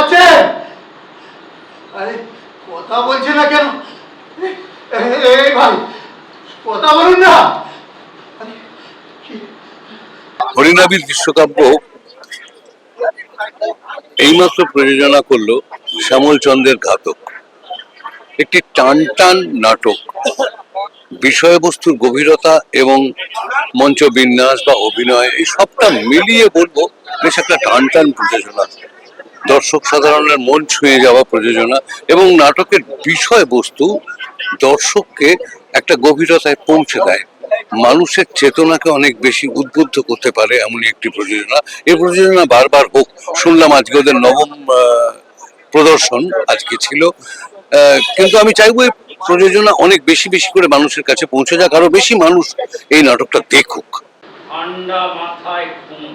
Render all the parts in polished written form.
পাচ্ছেন? আরে কথা বলছে না কেন? এই ভাই কথা বলুন না। হরিনাবির দৃশ্যকাব্য এইমাত্র প্রযোজনা করলো শ্যামল চন্দ্রের ঘাতক, একটি টান টান নাটক। বিষয়বস্তুর গভীরতা এবং মঞ্চ বিন্যাস বা অভিনয় এই সবটা মিলিয়ে বলবো বেশ একটা টান টান প্রযোজনা, দর্শক সাধারণের মন ছুঁয়ে যাওয়া প্রযোজনা এবং নাটকের বিষয়বস্তু দর্শককে একটা গভীরতায় পৌঁছে দেয়, মানুষের চেতনাকে অনেক বেশি উদ্বুদ্ধ করতে পারে এমনই একটি প্রযোজনা। এই প্রযোজনা বারবার হোক, শুনলাম আজকে ওদের নবম প্রদর্শন আজকে ছিল, কিন্তু আমি চাইবো এই প্রযোজনা অনেক বেশি বেশি করে মানুষের কাছে পৌঁছে যাক, আরো বেশি মানুষ এই নাটকটা দেখুক। ঠান্ডা মাথায় ঘুম,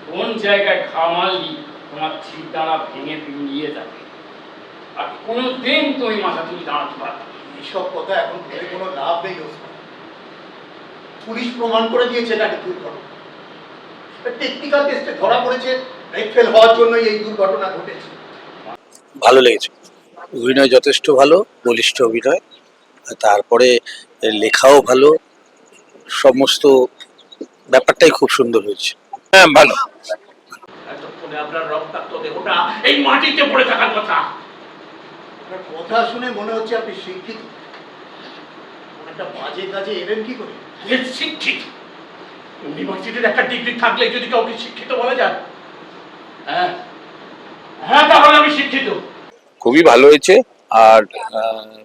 কোন জায়গায় খামালি তোমার ঠিক দ্বারা ভেঙে নিয়ে যাবে, আর কোনোদিন তুমি মাথা তুলে দাঁড়াতে পারবে। এইসব কথা এখন ভেবে কোনো লাভ নেই। পুলিশ প্রমাণ করে দিয়েছে এটাকে দুর্ঘটনা। টেকনিক্যাল টেস্টে ধরা পড়েছে ব্রেক ফেল হওয়ার জন্যই এই দুর্ঘটনা ঘটেছে। ভালো লেগেছে, অভিনয় যথেষ্ট ভালো, বলিষ্ঠ অভিনয়, তারপরে লেখাও ভালো, সমস্ত ব্যাপারটাই খুব সুন্দর হয়েছে। হ্যাঁ ভালো। এতক্ষণে আপনার রক্তাক্ত দেহটা এই মাটিতে পড়ে থাকার কথা। আপনার কথা শুনে মনে হচ্ছে আপনি শিক্ষিত। একটা বাজে কাজে এলেন কি করে? শিক্ষিত? ইউনিভার্সিটির একটা ডিগ্রি থাকলে যদি কাউকে শিক্ষিত বলা যায়? হ্যাঁ হ্যাঁ, তাহলে আমি শিক্ষিত। খুবই ভালো হয়েছে, আর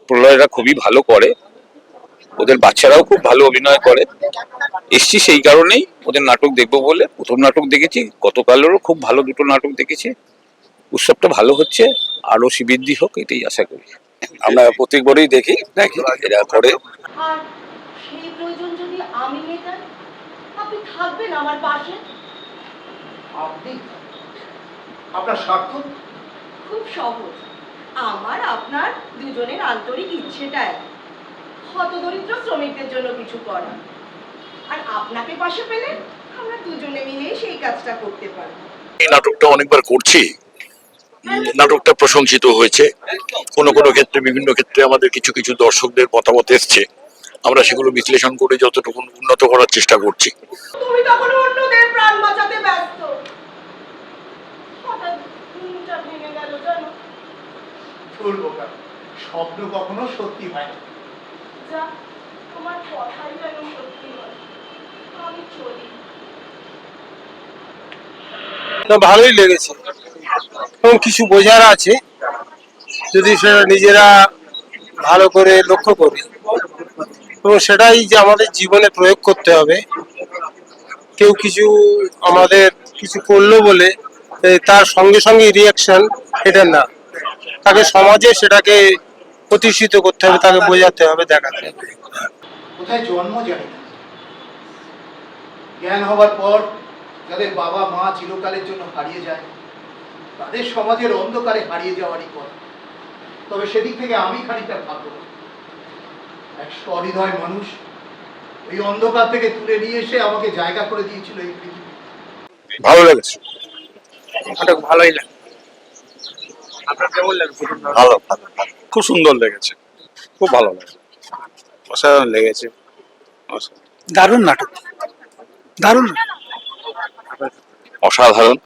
প্রলয়রা খুবই ভালো করে, ওদের বাচ্চারাও খুব ভালো অভিনয় করে। এসছি সেই কারণেই ওদের নাটক দেখবো বলে। প্রথম নাটক দেখেছি, গতকালেরও খুব ভালো দুটো নাটক দেখেছি। উৎসবটা ভালো হচ্ছে, আরো বৃদ্ধি হোক এটাই আশা করি। আমরা প্রত্যেকবারই দেখি এরা করে। আর সেই প্রয়োজন যদি আমি মেটাই, আপনি থাকবেন আমার পাশে? আপনি আপনার স্বার্থ? খুব সহজ, আমার আপনার দুজনের আন্তরিক ইচ্ছেটাই হতদরিদ্র শ্রমিকদের জন্য কিছু করা। আর আপনাকে পাশে পেলে আমরা দুজনে মিলে সেই কাজটা করতে পারবো। এই নাটকটা অনেকবার করছি, নাটকটা প্রশংসিত হয়েছে। কোনো কোনো ক্ষেত্রে, বিভিন্ন ক্ষেত্রে আমাদের কিছু কিছু দর্শকদের মতামত এসছে, আমরা সেগুলো বিশ্লেষণ করে যতটুকু উন্নত করার চেষ্টা করছি। তুমি তখন অন্যদের প্রাণ বাঁচাতে ব্যস্ত, হঠাৎ ঘুমটা ভেঙে গেল জানো। বোকা, স্বপ্ন কখনো সত্যি হয় না। যা, তোমার কথাই যেন সত্যি হয়। আমি চলি। ভালোই লেগেছে, এবং কিছু বোঝার আছে, যদি সেটা নিজেরা ভালো করে লক্ষ্য করি, এবং সেটাই যে আমাদের জীবনে প্রয়োগ করতে হবে। কেউ কিছু আমাদের কিছু করলো বলে তার সঙ্গে সঙ্গে রিয়াকশন, এটা না, তাকে সমাজে সেটাকে প্রতিষ্ঠিত করতে হবে, তাকে বোঝাতে হবে, দেখাতে হবে। কোথায় জন্ম জানি না, জ্ঞান হবার পর যাদের বাবা মা চিরকালের জন্য হারিয়ে যায়, তাদের সমাজের অন্ধকারে হারিয়ে যাওয়ারই পর। তবে সেদিক থেকে আমি খানিকটা ভাগ্য, এক সহৃদয় মানুষ ওই অন্ধকার থেকে তুলে নিয়ে এসে আমাকে জায়গা করে দিয়েছিল এই পৃথিবী। ভালো লেগেছে, ভালোই লাগে। আপনার কেমন লাগছে? ভালো ভালো ভালো, খুব সুন্দর লেগেছে, খুব ভালো লেগেছে, অসাধারণ লেগেছে। দারুণ নাটক, দারুণ, অসাধারণ।